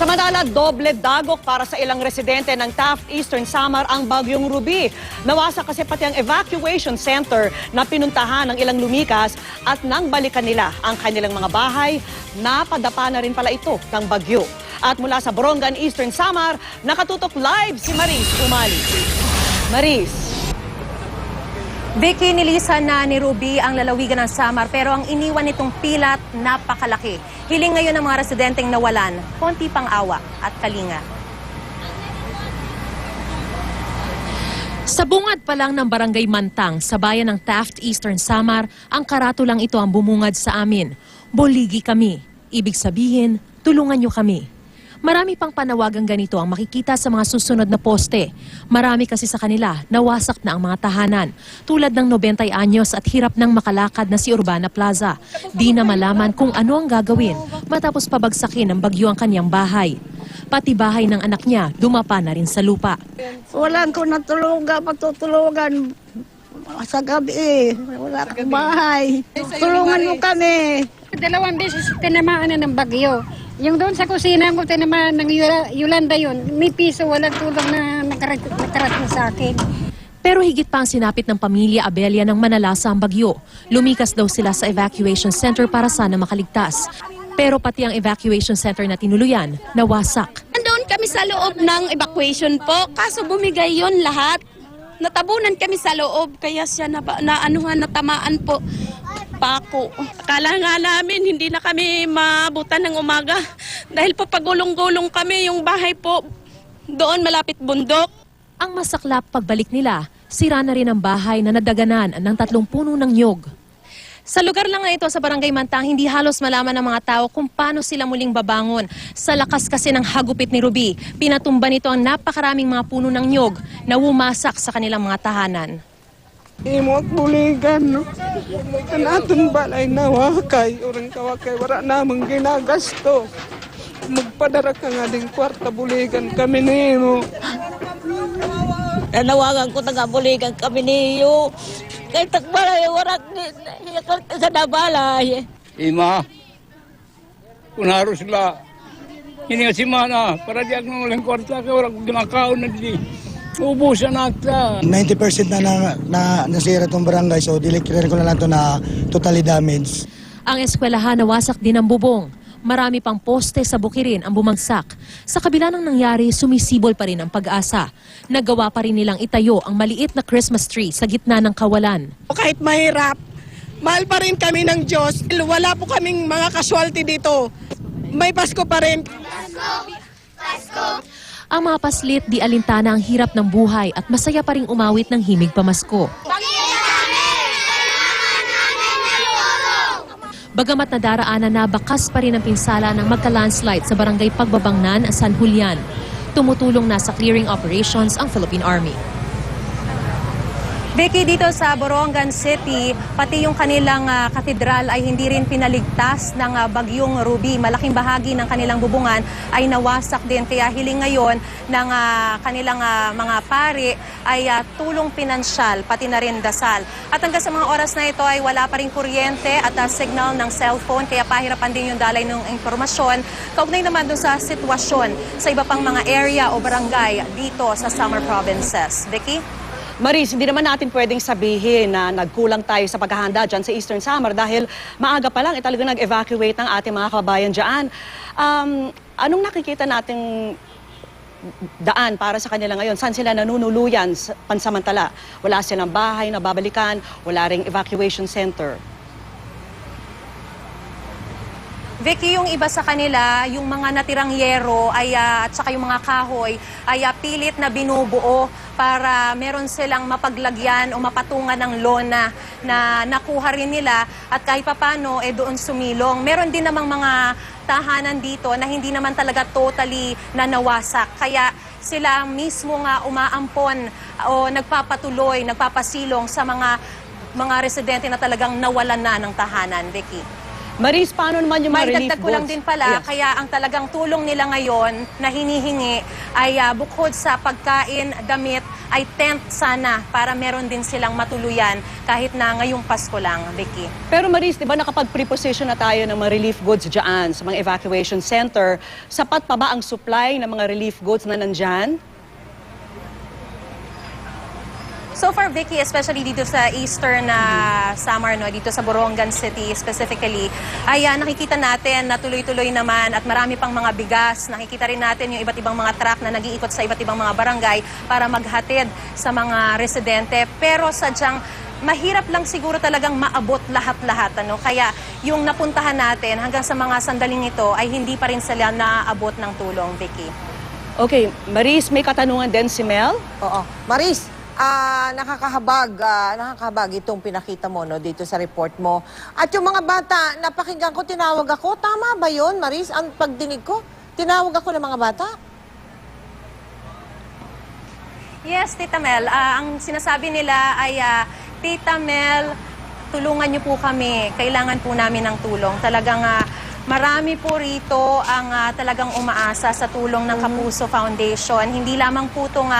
Samantala, doble dagok para sa ilang residente ng Taft Eastern Samar ang Bagyong Ruby. Nawasak kasi pati ang evacuation center na pinuntahan ng ilang lumikas at nang balikan nila ang kanilang mga bahay, napadapa na rin pala ito ng bagyo. At mula sa Borongan Eastern Samar, nakatutok live si Maris Umali. Maris. Vicky, nilisan na ni Ruby ang lalawigan ng Samar pero ang iniwan nitong pilat napakalaki. Hiling ngayon ng mga residenteng nawalan, konti pang awa at kalinga. Sa bungad pa lang ng Barangay Mantang sa bayan ng Taft Eastern Samar, ang karatulang ito ang bumungad sa amin. Boligi kami. Ibig sabihin, tulungan niyo kami. Marami pang panawagang ganito ang makikita sa mga susunod na poste. Marami kasi sa kanila nawasak na ang mga tahanan. Tulad ng 90 anyos at hirap ng makalakad na si Urbana Plaza. Di na malaman kung ano ang gagawin matapos pabagsakin ng bagyo ang kanyang bahay. Pati bahay ng anak niya dumapa na rin sa lupa. Walang ko natulungan, matutulungan sa gabi. Wala kang bahay. Tulungan mo kami. 2 beses tinamaan na ng bagyo. Yung doon sa kusina ko, tinamaan ng Yolanda yun. May piso, walang tulong na nakarating sa akin. Pero higit pa ang sinapit ng pamilya Abelia ng manalasa ang bagyo. Lumikas daw sila sa evacuation center para sana makaligtas. Pero pati ang evacuation center na tinuluyan, nawasak. Nandoon kami sa loob ng evacuation po, kaso bumigay yon lahat. Natabunan kami sa loob, kaya siya natamaan po. Pako. Akala nga namin hindi na kami maabutan ng umaga dahil po pagulong-gulong kami yung bahay po doon malapit bundok. Ang masaklap pagbalik nila, sira na rin ang bahay na nadaganan ng 3 puno ng nyog. Sa lugar lang na ito sa Barangay Mantang, hindi halos malaman ng mga tao kung paano sila muling babangon. Sa lakas kasi ng hagupit ni Ruby, pinatumba nito ang napakaraming mga puno ng nyog na wumasak sa kanilang mga tahanan. Imo at buligan, no? Kanatong balay na wakay, urang kawakay, wala namang ginagasto. Magpadara ka nga ding kwarta, buligan kami nimo. Nanawagan ko taga buligan kami niyo. Kahit takbalay, warak sa nabalay. Ima, kunaro sila. Hindi nga si Mana, para di ako walang kwarta, kaya walang ginakaon na di. Ubusan natin. 90% na nasira itong barangay, so diliktirin ko na lang ito na totally damaged. Ang eskwelahan nawasak din ang bubong. Marami pang poste sa bukirin ang bumagsak. Sa kabila ng nangyari, sumisibol pa rin ang pag-asa. Nagawa pa rin nilang itayo ang maliit na Christmas tree sa gitna ng kawalan. Kahit mahirap, mahal pa rin kami ng Diyos. Wala po kaming mga casualty dito. May Pasko pa rin. Pasko! Pasko! Ang mga paslit di alintana ang hirap ng buhay at masaya pa ring umawit ng himig pamasko. Bagamat nadaraanan na bakas pa rin ang pinsala ng magka-landslide sa barangay Pagbabangnan, San Julian. Tumutulong na sa clearing operations ang Philippine Army. Vicky, dito sa Borongan City, pati yung kanilang katedral ay hindi rin pinaligtas ng Bagyong Ruby. Malaking bahagi ng kanilang bubungan ay nawasak din. Kaya hiling ngayon ng kanilang mga pari ay tulong pinansyal, pati na rin dasal. At hanggang sa mga oras na ito ay wala pa rin kuryente at signal ng cellphone. Kaya pahirapan din yung dalay ng informasyon. Kaugnay naman dun sa sitwasyon sa iba pang mga area o barangay dito sa Samar Provinces. Vicky? Maris, hindi naman natin pwedeng sabihin na nagkulang tayo sa paghahanda dyan sa Eastern Samar dahil maaga pa lang talagang nag-evacuate ng ating mga kababayan dyan. Anong nakikita nating daan para sa kanila ngayon? Saan sila nanunuluyan pansamantala? Wala silang bahay na babalikan, wala ring evacuation center. Vicky, yung iba sa kanila, yung mga natirang yero ay, at saka yung mga kahoy ay pilit na binubuo para meron silang mapaglagyan o mapatungan ng lona na nakuha rin nila at kahit papano doon sumilong. Meron din namang mga tahanan dito na hindi naman talaga totally na nawasak. Kaya sila mismo nga umaampon o nagpapatuloy, nagpapasilong sa mga residente na talagang nawalan na ng tahanan, Vicky. Maris, paano naman yung mga relief May dagdag ko lang goods? din pala, Yes. kaya ang talagang tulong nila ngayon na hinihingi ay bukod sa pagkain, damit, ay tent sana para meron din silang matuluyan kahit na ngayong Pasko lang, Vicky. Pero Maris, di ba nakapag-preposition na tayo ng mga relief goods dyan sa mga evacuation center? Sapat pa ba ang supply ng mga relief goods na nandyan? So far, Vicky, especially dito sa Eastern Samar, no, dito sa Borongan City specifically, ay nakikita natin na tuloy-tuloy naman at marami pang mga bigas. Nakikita rin natin yung iba't ibang mga truck na nag-iikot sa iba't ibang mga barangay para maghatid sa mga residente. Pero sadyang mahirap lang siguro talagang maabot lahat-lahat. Ano? Kaya yung napuntahan natin hanggang sa mga sandaling ito ay hindi pa rin sila naaabot ng tulong, Vicky. Okay, Maris, may katanungan din si Mel? Oo. Maris, nakakahabag itong pinakita mo no, dito sa report mo. At yung mga bata, napakinggan ko, tinawag ako. Tama ba yun, Maris? Ang pagdinig ko, tinawag ako ng mga bata? Yes, Tita Mel. Ang sinasabi nila ay, Tita Mel, tulungan niyo po kami. Kailangan po namin ng tulong. Talagang marami po rito ang talagang umaasa sa tulong ng Kapuso Foundation. Hindi lamang po itong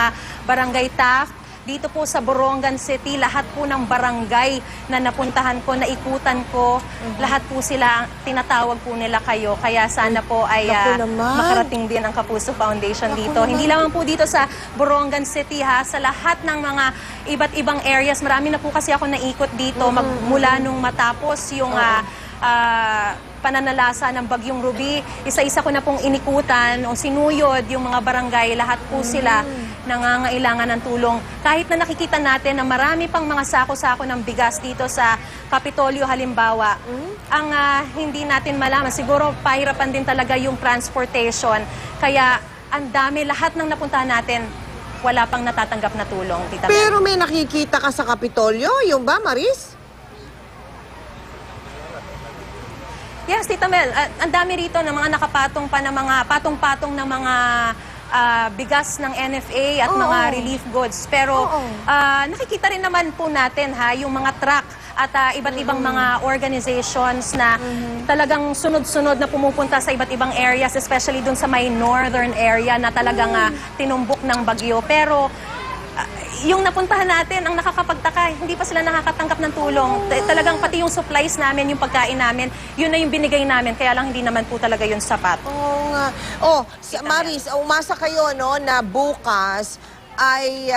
Barangay Taft. Dito po sa Borongan City, lahat po ng barangay na napuntahan ko, naikutan ko, lahat po sila, tinatawag po nila kayo. Kaya sana po ay makarating din ang Kapuso Foundation dito. Hindi lamang po dito sa Borongan City, sa lahat ng mga iba't ibang areas. Marami na po kasi ako naikot dito mula nung matapos yung pananalasa ng Bagyong Ruby. Isa-isa ko na pong inikutan o sinuyod yung mga barangay. Lahat po sila nangangailangan ng tulong. Kahit na nakikita natin na marami pang mga sako-sako ng bigas dito sa Kapitolyo halimbawa, ang hindi natin malaman, siguro pahirapan din talaga yung transportation. Kaya ang dami, lahat ng napuntahan natin, wala pang natatanggap na tulong, Tita Mel. Pero may nakikita ka sa Kapitolyo, yung ba, Maris? Yes, Tita Mel, ang dami rito ng mga nakapatong pa ng mga patong-patong ng mga bigas ng NFA at mga relief goods. Pero nakikita rin naman po natin yung mga truck at iba't ibang mga organizations na talagang sunod-sunod na pumupunta sa iba't ibang areas, especially dun sa may northern area na talagang tinumbok ng bagyo. Pero yung napuntahan natin, ang nakakapagtaka, hindi pa sila nakakatanggap ng tulong. Talagang pati yung supplies namin, yung pagkain namin, yun na yung binigay namin. Kaya lang hindi naman po talaga yun sapat. Oo nga. Maris, umasa kayo no, na bukas ay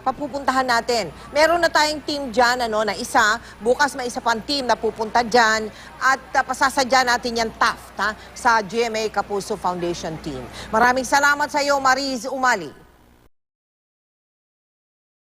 papupuntahan natin. Meron na tayong team dyan na isa. Bukas may isa pang team na pupunta dyan. At pasasadya natin yan Taft sa GMA Kapuso Foundation team. Maraming salamat sa iyo, Maris Umali.